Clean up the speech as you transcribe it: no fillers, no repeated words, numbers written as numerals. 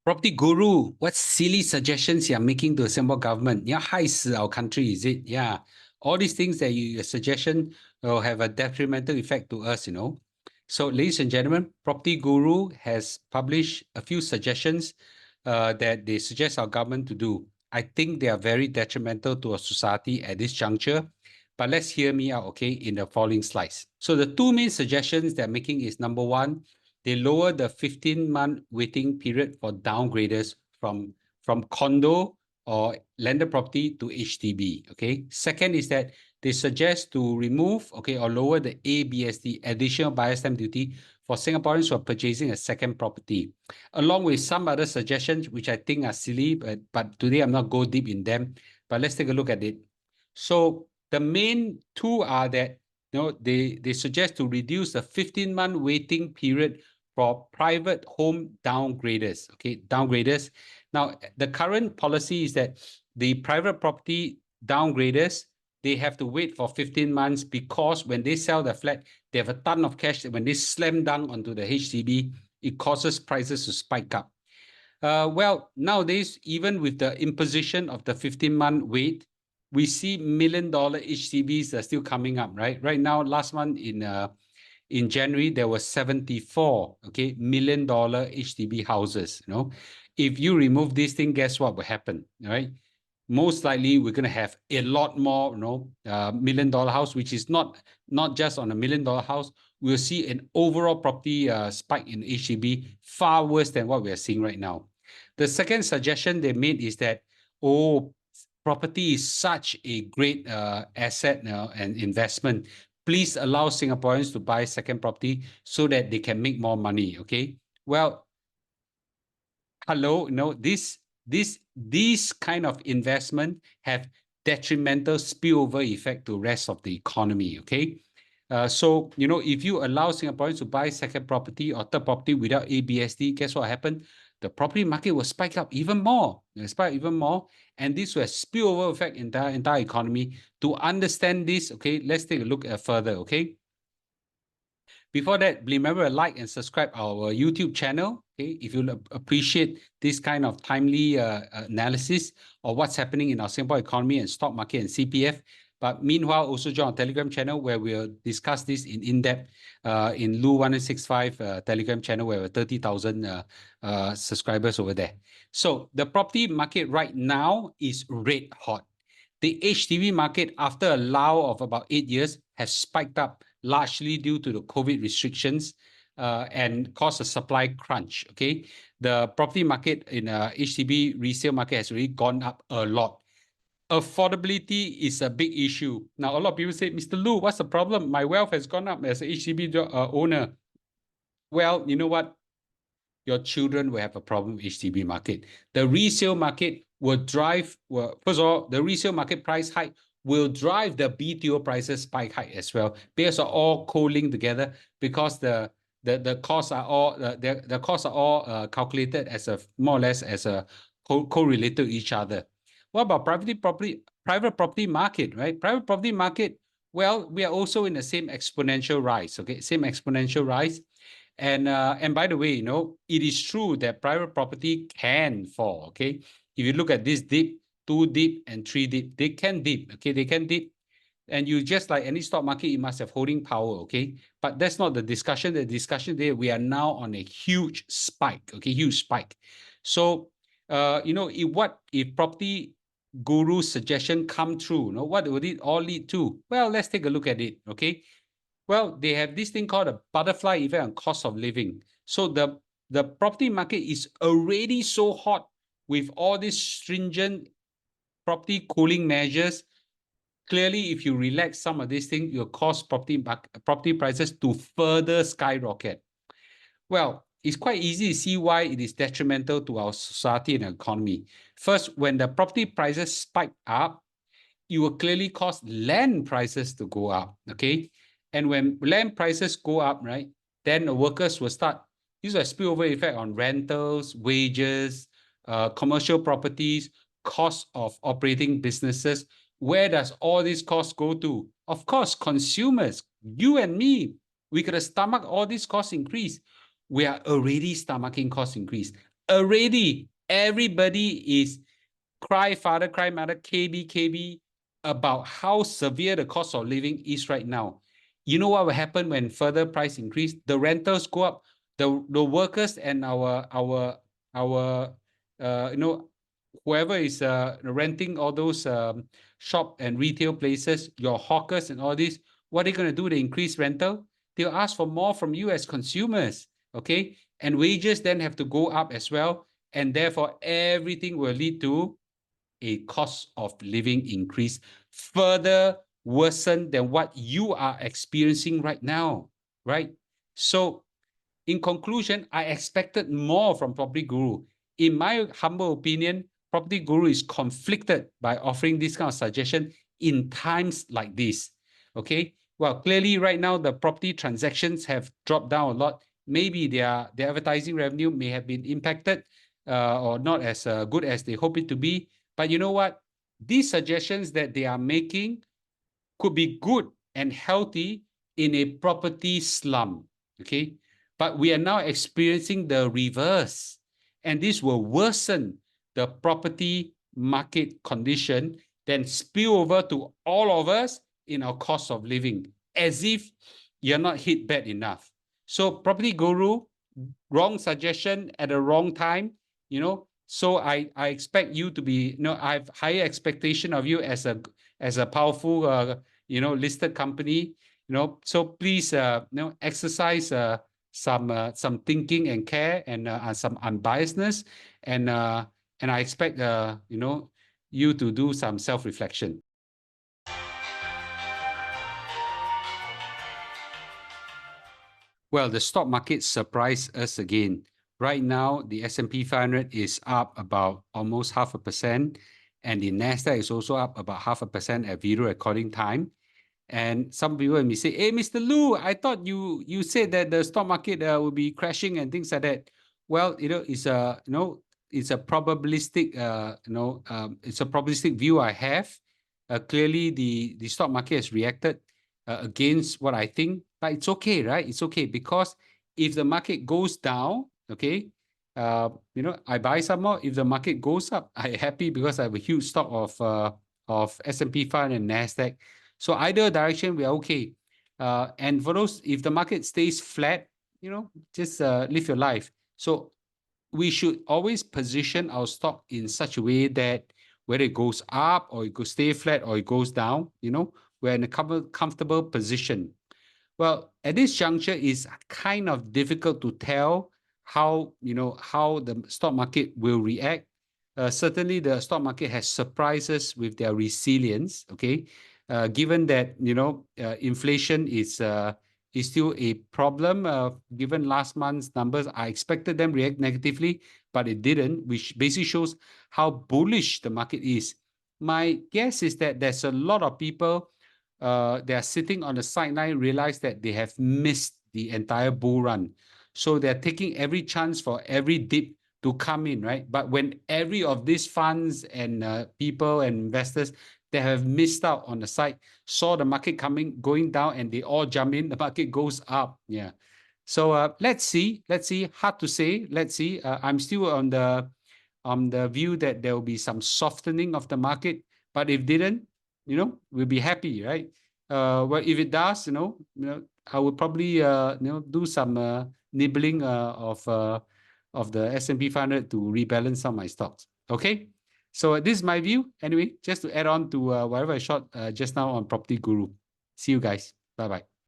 Property guru, what silly suggestions you're making to the Singapore government? Yeah, hi, our country, is it? Yeah. All these things that your suggestion will have a detrimental effect to us, you know. So, ladies and gentlemen, Property Guru has published a few suggestions that they suggest our government to do. I think they are very detrimental to our society at this juncture. But let's hear me out, okay, in the following slides. So the two main suggestions they're making is number one, they lower the 15-month waiting period for downgraders from condo or landed property to HDB. Okay. Second is that they suggest to remove, okay, or lower the ABSD, additional buyer stamp duty, for Singaporeans who are purchasing a second property, along with some other suggestions which I think are silly, but today I'm not go deep in them. But let's take a look at it. So the main two are that they suggest to reduce the 15-month waiting period for private home downgraders. Okay, downgraders. Now, the current policy is that the private property downgraders, they have to wait for 15 months because when they sell the flat, they have a ton of cash. When they slam dunk onto the HDB, it causes prices to spike up. Well, nowadays, even with the imposition of the 15-month wait, we see $1 million HDBs are still coming up, right? Right now, last month in January, there were 74, okay, $1 million HDB houses. You know, if you remove this thing, guess what will happen, right? Most likely, we're going to have a lot more, $1 million house, which is not just on a $1 million house. We'll see an overall property spike in HDB far worse than what we are seeing right now. The second suggestion they made is that, property is such a great asset and investment. Please allow Singaporeans to buy second property so that they can make more money. Okay. Well, hello, these kind of investment have detrimental spillover effect to rest of the economy. Okay. So, if you allow Singaporeans to buy second property or third property without ABSD, guess what happened? The property market will spike up even more. And this will spillover effect in the entire economy. To understand this, okay, let's take a look further, okay? Before that, remember to like and subscribe our YouTube channel. Okay, if you appreciate this kind of timely analysis of what's happening in our Singapore economy and stock market and CPF. But meanwhile, also join our Telegram channel where we'll discuss this in depth in Lu1165 Telegram channel where we have 30,000 subscribers over there. So the property market right now is red hot. The HDB market, after a lull of about 8 years, has spiked up largely due to the COVID restrictions and caused a supply crunch. Okay, the property market in HDB resale market has really gone up a lot. Affordability is a big issue. Now, a lot of people say, Mr. Lu, what's the problem? My wealth has gone up as an HDB owner. Well, you know what? Your children will have a problem with HDB market. The resale market will drive, first of all, the resale market price hike will drive the BTO prices spike hike as well. Because are all co-linked together because the costs are all the costs are all calculated as a more or less as a correlated to each other. What about private property market, right? Private property market, well, we are also in the same exponential rise, okay? Same exponential rise. And by the way, it is true that private property can fall, okay? If you look at this dip, 2 dip, and 3 dip, they can dip, okay? They can dip. And you just like any stock market, you must have holding power, okay? But that's not the discussion. The discussion there, we are now on a huge spike, okay? Huge spike. So, if property guru suggestion come true, what would it all lead to? Well, let's take a look at it, okay? Well, they have this thing called a butterfly effect on cost of living. So the property market is already so hot with all these stringent property cooling measures. Clearly, if you relax some of these things, you'll cause property prices to further skyrocket. Well, it's quite easy to see why it is detrimental to our society and economy. First, when the property prices spike up, it will clearly cause land prices to go up, okay? And when land prices go up, right, then the workers will start, this is a spillover effect on rentals, wages, commercial properties, cost of operating businesses. Where does all these costs go to? Of course, consumers, you and me, we could stomach all these cost increase. We are already stomaching cost increase. Already, everybody is cry father, cry mother, KB about how severe the cost of living is right now. You know what will happen when further price increase? The rentals go up. The workers and our whoever is renting all those shop and retail places, your hawkers and all this, what are they going to do? They increase rental. They'll ask for more from you as consumers. Okay, and wages then have to go up as well, and therefore everything will lead to a cost of living increase further worsen than what you are experiencing right now, right? So in conclusion, I expected more from Property Guru. In my humble opinion, Property Guru is conflicted by offering this kind of suggestion in times like this. Okay, well, clearly right now the property transactions have dropped down a lot. Maybe their advertising revenue may have been impacted or not as good as they hope it to be. But you know what? These suggestions that they are making could be good and healthy in a property slum. Okay, but we are now experiencing the reverse, and this will worsen the property market condition, then spill over to all of us in our cost of living, as if you're not hit bad enough. So Property Guru, wrong suggestion at the wrong time, you know. So I expect you to be, I have higher expectation of you as a powerful listed company, so please exercise some thinking and care and some unbiasedness, and I expect you to do some self-reflection. Well, the stock market surprised us again. Right now, the S&P 500 is up about almost 0.5%, and the Nasdaq is also up about 0.5% at video recording time. And some people may say, "Hey, Mr. Loo, I thought you said that the stock market will be crashing and things like that." Well, it's a probabilistic it's a probabilistic view I have. Clearly, the stock market has reacted against what I think, but it's okay, right? It's okay, because if the market goes down, okay, I buy some more. If the market goes up, I'm happy because I have a huge stock of S&P 500 and Nasdaq. So either direction, we are okay. And for those, if the market stays flat, just live your life. So we should always position our stock in such a way that whether it goes up or it could stay flat or it goes down, we're in a comfortable position. Well, at this juncture, it's kind of difficult to tell how the stock market will react. Certainly, the stock market has surprised us with their resilience. Okay, given that inflation is still a problem. Given last month's numbers, I expected them to react negatively, but it didn't, which basically shows how bullish the market is. My guess is that there's a lot of people they are sitting on the sideline, realize that they have missed the entire bull run. So they're taking every chance for every dip to come in, right? But when every of these funds and people and investors that have missed out on the side saw the market going down, and they all jump in, the market goes up. Yeah. So let's see. Hard to say. Let's see. I'm still on the view that there will be some softening of the market. But if didn't, we'll be happy, right? Well, if it does, I would probably do some nibbling of the S&P 500 to rebalance some of my stocks. Okay, so this is my view. Anyway, just to add on to whatever I shot just now on Property Guru. See you guys. Bye bye.